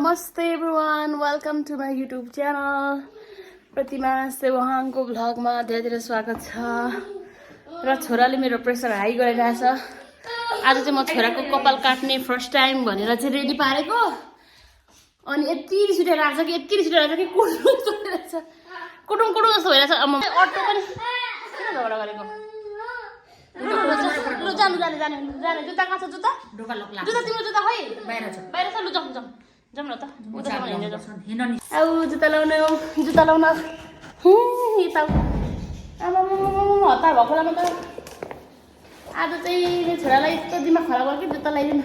Namaste everyone, welcome to my YouTube channel. प्रतिमा सेवाहाङको भ्लगमा धेरै धेरै स्वागत छ। र छोराले मेरो प्रेसर हाई गरिरहेछ। आज चाहिँ म छोराको कपाल काट्ने फर्स्ट टाइम भनेर चाहिँ रेडी पारेको। अनि यति रिस उठिरहेछ कि कुटुङ जस्तो भइरहेछ। अटो पनि किन झगडा गरेको? लु जानु जुत्ता कहाँ छ? जुत्ता तिम्रो जुत्ता खै बाहिर छ लु जाउँ न त। अब जुत्ता लाउन यता आमा हतार भएको बेलामा त आज चाहिँ छोरालाई यस्तो दिमाग खराब गर्यो कि जुत्ता लगाइदिनु।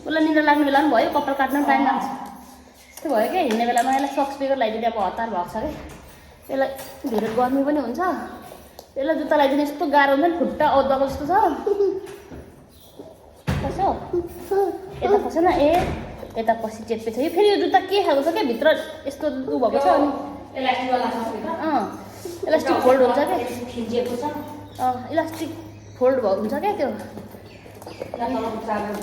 उसलाई निद्रा लाग्ने बेला पनि भयो, कपाल काट्न टाइम लाग्छ। यस्तो भयो क्या हिँड्ने बेलामा। यसलाई सक्स बेगर लगाइदिने अब हतार भएको छ कि यसलाई धेरै गर्मी पनि हुन्छ। यसलाई जुत्ता लगाइदिने यस्तो गाह्रो हुन्छ नि, खुट्टा औद्धाको जस्तो छ। पस्यो यता पसेन यता पछि चेप्पे छ। यो फेरि यो जुत्ता के खालको छ क्या, भित्र यस्तो उ भएको छ। अनि इलास्टिक फोल्ड हुन्छ क्या, इलास्टिक फोल्ड भएको हुन्छ क्या त्यो। आम्मा के साह्रो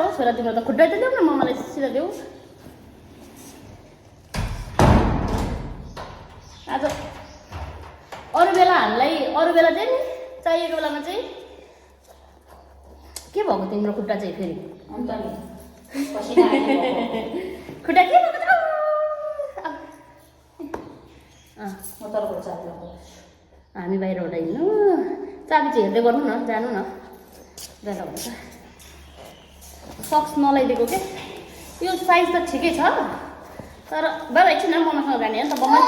हो छोरा तिम्रो त। खुट्टा चाहिँ देऊ न मम्मालाई सिधा देऊ। आज अरू बेला चाहिँ नि चाहिएको बेलामा चाहिँ के भएको तिम्रो खुट्टा चाहिँ फेरि? खुट्टा के हामी बाहिर हिँड्नु। चाबी चाहिँ हेर्दै गर्नु न, जानु न जाँदा हुन्छ। सक्स नलाइदिएको के यो साइज त ठिकै छ, तर बाबा एकछिन मम्मासँग जाने हो नि त। मम्मा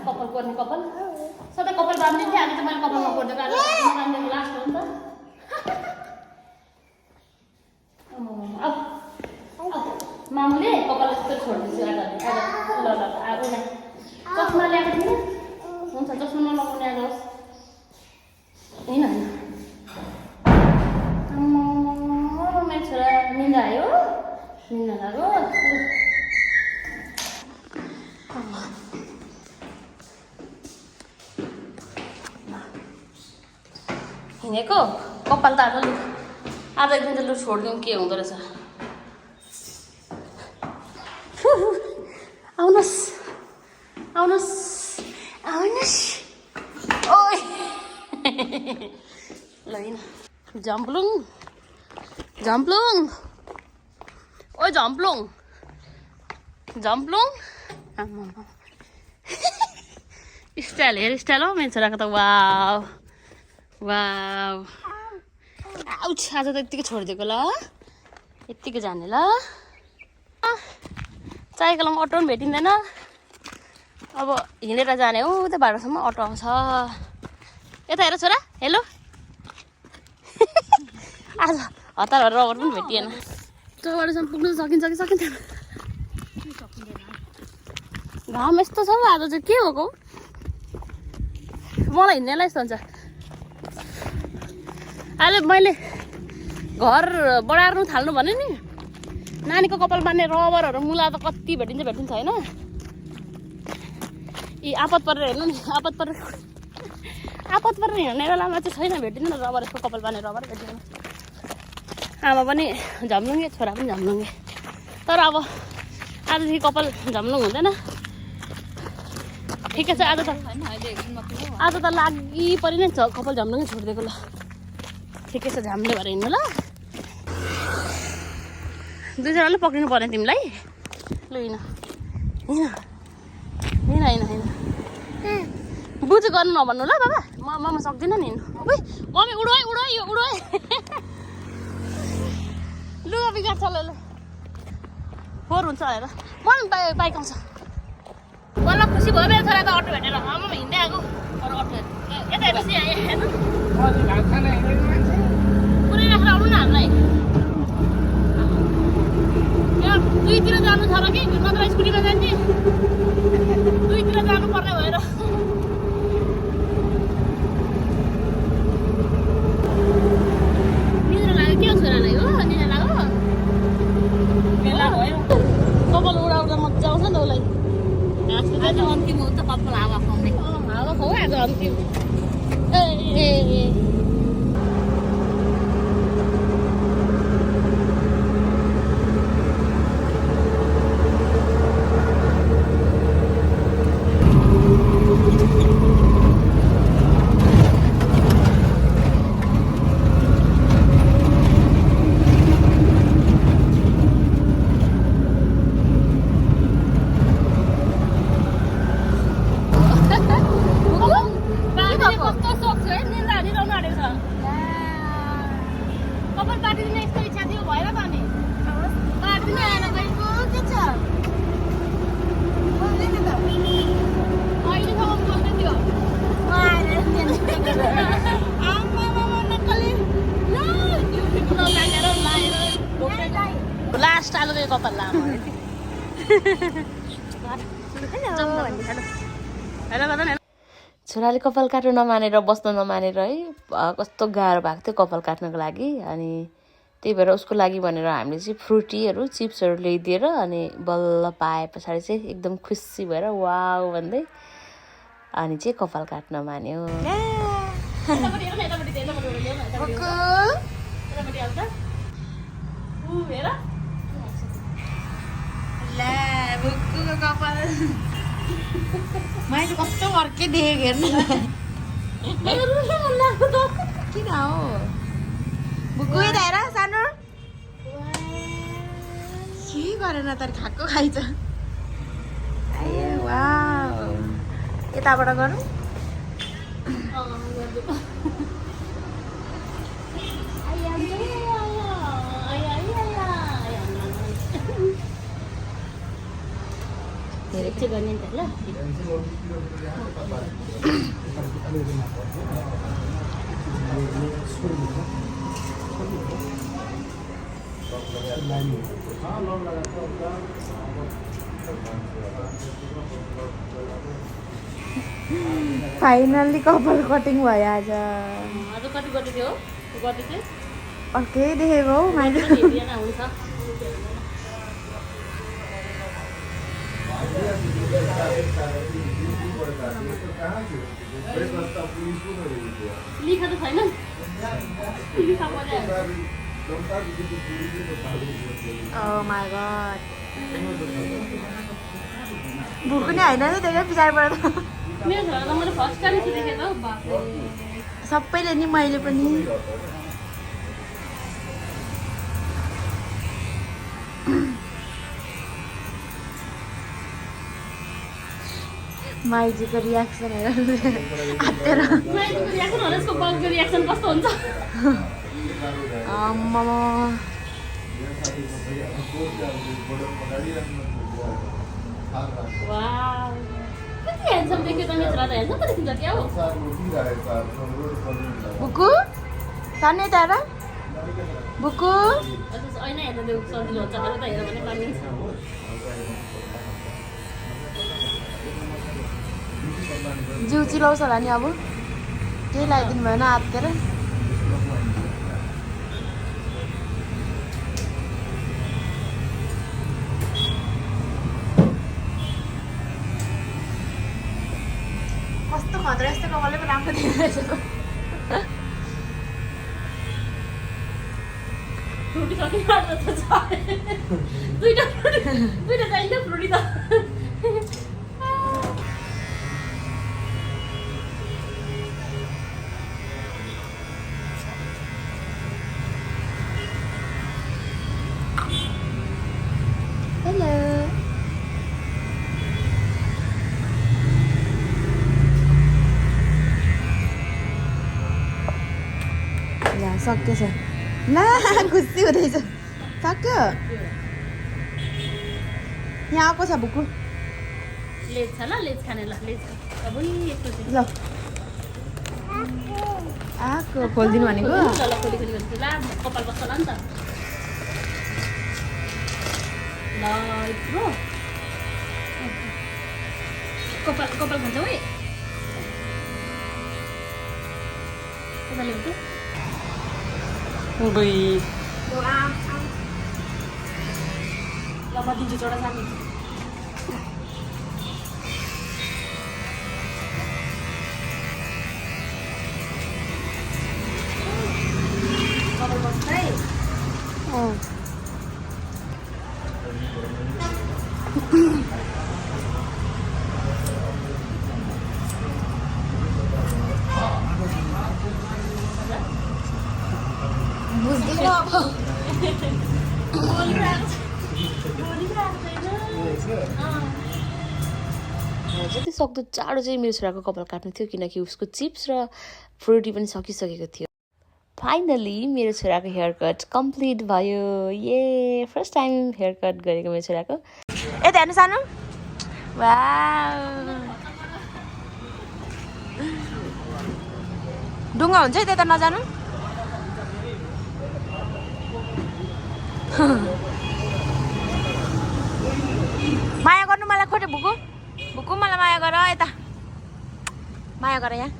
कपाल पर्ने कपाल सधैँ कपाल बाँधिदिन्थेँ। आज चाहिँ मैले कपालमा पर्दिएको। आज बाँधिदिएको लास्ट हो नि त। अब मामुले कपाल यस्तो छोडिदिन्छु। ल अब चस्मा ल्याएको थिएन? हुन्छ चस्मा नलगाउने आज होस्। होइन मेरो छोरा निन्दा आयो, निन्दा लाग्यो। हिँडेको कपाल त आज एक दिन त लु छोडिदिउँ, के हुँदो रहेछ। आउनुहोस् ओइ ल हिँड। झम्प्लुङ ओइ झम्प्लुङ स्टाइल हेयर स्टाइल हो मेरो छोराको त। Wow ouch. आज त यत्तिकै छोडिदिएको ल, यत्तिकै जाने ल। चाहिएको बेलामा अटो पनि भेटिँदैन। अब हिँडेर जाने हो उता बाटोसम्म अटो आउँछ। यता हेर छोरा, हेलो। आज हतार भएर रबर पनि भेटिएन। चौबाटोसम्म पुग्नु सकिन्छ कि सकिँदैन? घाम यस्तो छ आज चाहिँ के भएको? मलाई हिँड्नेलाई यस्तो हुन्छ। अहिले मैले घर बढार्नु थाल्नु भने नि नानीको कपाल बाँध्ने रबरहरू मुला त कति भेटिन्छ होइन? यी आपत परेर हेर्नु नि, आपत परेर हिँड्ने बेलामा चाहिँ छैन, भेटिँदैन रबर। यसको कपाल बाँध्ने रबर भेटिँदैन। आमा पनि झम्लुङ्गे, छोरा पनि झम्लुङ्गे। तर अब आजदेखि कपाल झम्लुङ हुँदैन। ठिकै छ। आज त लागि परि नै कपाल झम्लुङै छोडिदिएको ल। ठिकै छ, झाम्ले भएर हिँड्नु ल। दुईजनाले पक्रिनु पर्ने तिमीलाई। लु हिँड बुझ गर्नु नभन्नु ल बाबा। ममा सक्दिनँ नि हिँड्नु। मम्मी उडो लुगा बिगार्छ ल। फोहोर हुन्छ हेर। मलाई बाइक आउँछ। बल्ल खुसी भयो मेरो छोरा त अटो भेटेर। आमा हिँड्दै आएको अरू अटो यता हेर्नुहोस् हेर्नु पुरै राखेर आउनु न हामीलाई। दुईतिर जानु छ र कि नत्र स्कुटीमा जान्थे। दुईतिर जानु पर्ने भएर निद्रा लाग्यो क्या छोरालाई? हो निद्रा लाग्यो। कपाल उडाउँदा मजा आउँछ नि त उसलाई। आज अन्तिम हो त कपाल हावा खुवाउने। हावा खुवाउ आज अन्तिम। लास्ट आलु चाहिँ कपाल लामो छोराले कपाल काट्नु नमानेर बस्न नमानेर है कस्तो गाह्रो भएको थियो कपाल काट्नको लागि अनि त्यही भएर उसको लागि भनेर हामीले चाहिँ फ्रुटीहरू चिप्सहरू ल्याइदिएर अनि बल्ल पाए पछाडि चाहिँ एकदम खुसी भएर वाउ भन्दै अनि चाहिँ कपाल काट्न मान्यो मैले कस्तो अर्कै देखेको हेर्नु किन हो बुकु हेर सानो के गरेन तर खाएको खाइन्छ यताबाट गरौँ गर्ने त ल फाइनल्ली कपाल कटिङ भयो आज कति गति थियो गति चाहिँ अर्कै देखेको हौ मैले हुन्छ लिखा त छैन Oh my god. बुकु नै होइन नि देखेँ पछाडिबाट मेरो छोरा त मैले फर्स्ट टाइम देखेँ त सबैले नि मैले पनि माइजीको रियाक्सन हेर आत्तेर यसको बगको रियाक्सन कस्तो हुन्छ बुकु तान्ने तारा बुकु जिउ चिलाउँछ होला नि अब केही लगाइदिनु भएन आत्तेर कस्तो खतरा यस्तो कपालले पनि राम्रो देखिरहेछ फ्रुटी दुईटा चाहिन्छ फ्रुटी त सक्यो छ ला खुसी हुँदैछ सक्यो यहाँ आएको छ बुकु लेज छ ल लेज खाने ल लेज अब ल आएको खोलिदिनु भनेको ल खोली ला कपाल बस्छ होला नि त ल यत्रो कपाल खान्छ है कताले हुन्छ ल म दिन्छु छोडा साथी बुझ्दैन अब जति सक्दो चाँडो चाहिँ मेरो छोराको कपाल काट्नु थियो किनकि उसको चिप्स र फ्रुटी पनि सकिसकेको थियो। फाइनली मेरो छोराको हेयर कट कम्प्लिट भयो। ये फर्स्ट टाइम हेयर कट गरेको मेरो छोराको। यता हेर्नु सानो वाउ डुङ्गा हुन्छ है त्यता नजानु। माया गर्नु मलाई खोटे भुकु भुकु मलाई माया गर यता माया गर यहाँ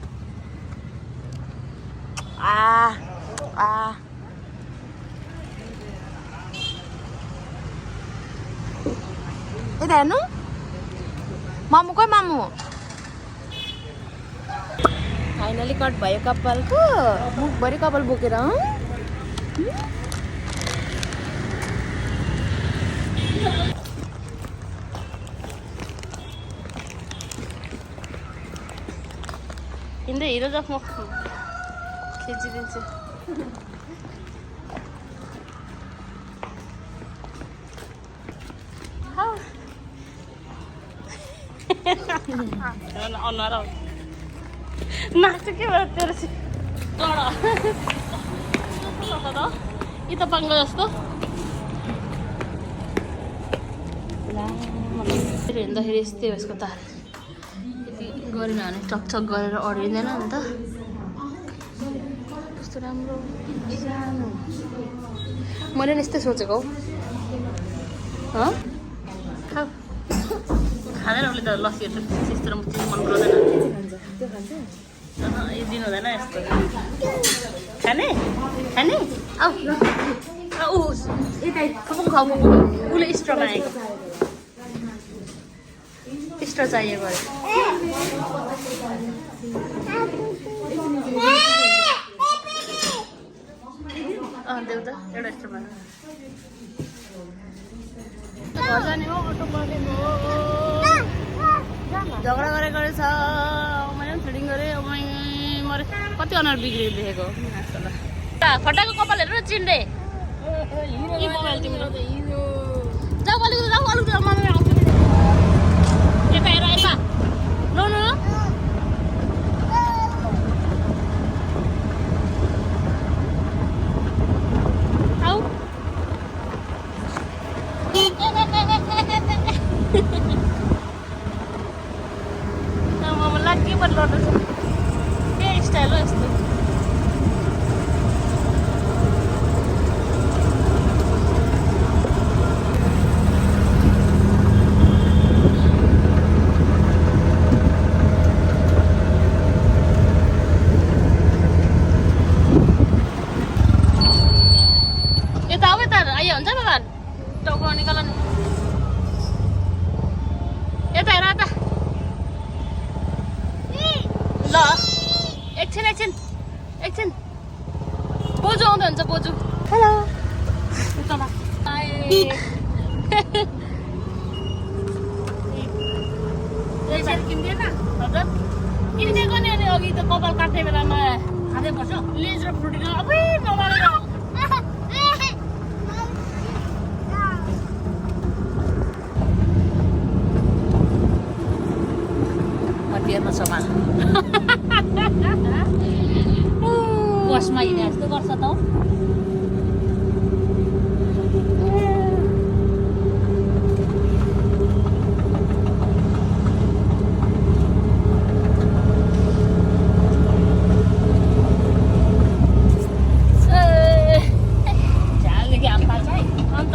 यता हेर्नु मामु कोही मामु फाइनली कट भयो कपालको मुखभरि कपाल बोकेर हिँड्दै हिँड जाऊ म खिचिदिन्छु। अनुहार नाच्छु के भयो तेरो त बाङ्लो जस्तो हिँड्दाखेरि यस्तै हो यसको तार यति गरेन भने टकटक गरेर अडिँदैन नि त। कस्तो राम्रो सानो मैले नि यस्तै सोचेको हौ खाँदैन उसले त लस्सीहरू त त्यस्तो मन पराउँदैन। यो दिनु हुँदैन यस्तो खाने खाने आऊ यता खाऊ उसले स्ट्र मागेको स्ट्र चाहिएको देऊ त एउटा स्ट्र माग जाने हो अटो परेको झगडा गरेको रहेछ। मैले पनि थ्रेडिङ गरेँ मरे कति अनुहार बिग्रेको देखेको फटाको कपाल हेरेर चिन्डे मोबाइल तिम्रो जाऊ अलिकति जाऊ अलिकति मम्मी आउँछु यता हेर यता नो नो आऊ मलाई के बदलाउँछ के स्टाइल हो यस्तो यता आऊ यता आइयो हुन्छ बाबा टाउको निकाल नि यता हेर यता ल एकछिन एकछिन एकछिन बोजू आउँनुहुन्छ बोजू हेलो किन्दिएन हजुर किनिदिएको नि अनि अघि त कपाल काट्ने बेलामा खाँदै बस्यो लेज र फ्रुटी अबै नमालेर मतिरमा समान बसमा हिँडे जस्तो गर्छ त झालदेखि हाम पाल्छ है अन्त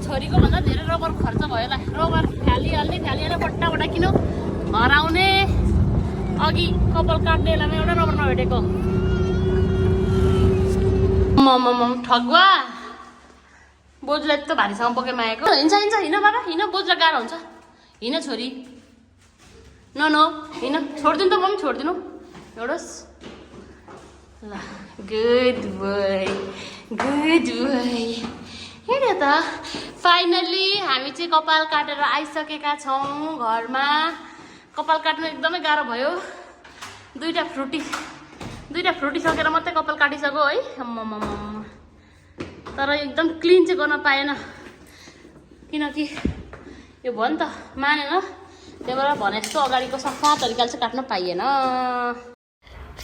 छोरीको भन्दा धेरै रबर खर्च भयो होला रबर फ्यालिहाल्ने बट्टा किन हराउने अघि कपाल काट्ने बेलामा एउटा रबर नभेटेको आम्मामाम ठगुवा बोजूलाई यस्तो भारीसँग बोकेर मागेको हिँड्छ हिँड बाबा हिँड बोजूलाई गाह्रो हुन्छ हिँड छोरी नो हिँड छोडिदिनु त म पनि छोडिदिनु एउटोस् ल गुड बोय हेऱ्यो त फाइनल्ली हामी चाहिँ कपाल काटेर आइसकेका छौँ घरमा कपाल काट्नु एकदमै गाह्रो भयो दुईटा फ्रुटी सकेर मात्रै कपाल काटिसक्यो है आम्मामाम तर एकदम क्लिन चाहिँ गर्न पाएन किनकि यो भयो नि त मानेन त्यही भएर भने जस्तो अगाडिको सफा तरिकाले चाहिँ काट्न पाइएन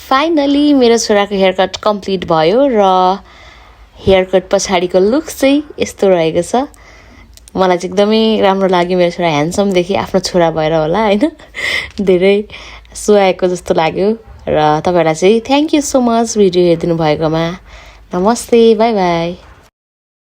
फाइनली मेरो छोराको हेयर कट कम्प्लिट भयो र हेयर कट पछाडिको लुक चाहिँ यस्तो रहेको छ मलाई चाहिँ एकदमै राम्रो लाग्यो मेरो छोरा ह्यान्डसम देखि आफ्नो छोरा भएर होला हैन धेरै सुहाएको जस्तो लाग्यो र तपाईहरुलाई चाहिँ thank you so much video हेरिदिनु भएकोमा नमस्ते बाइ बाइ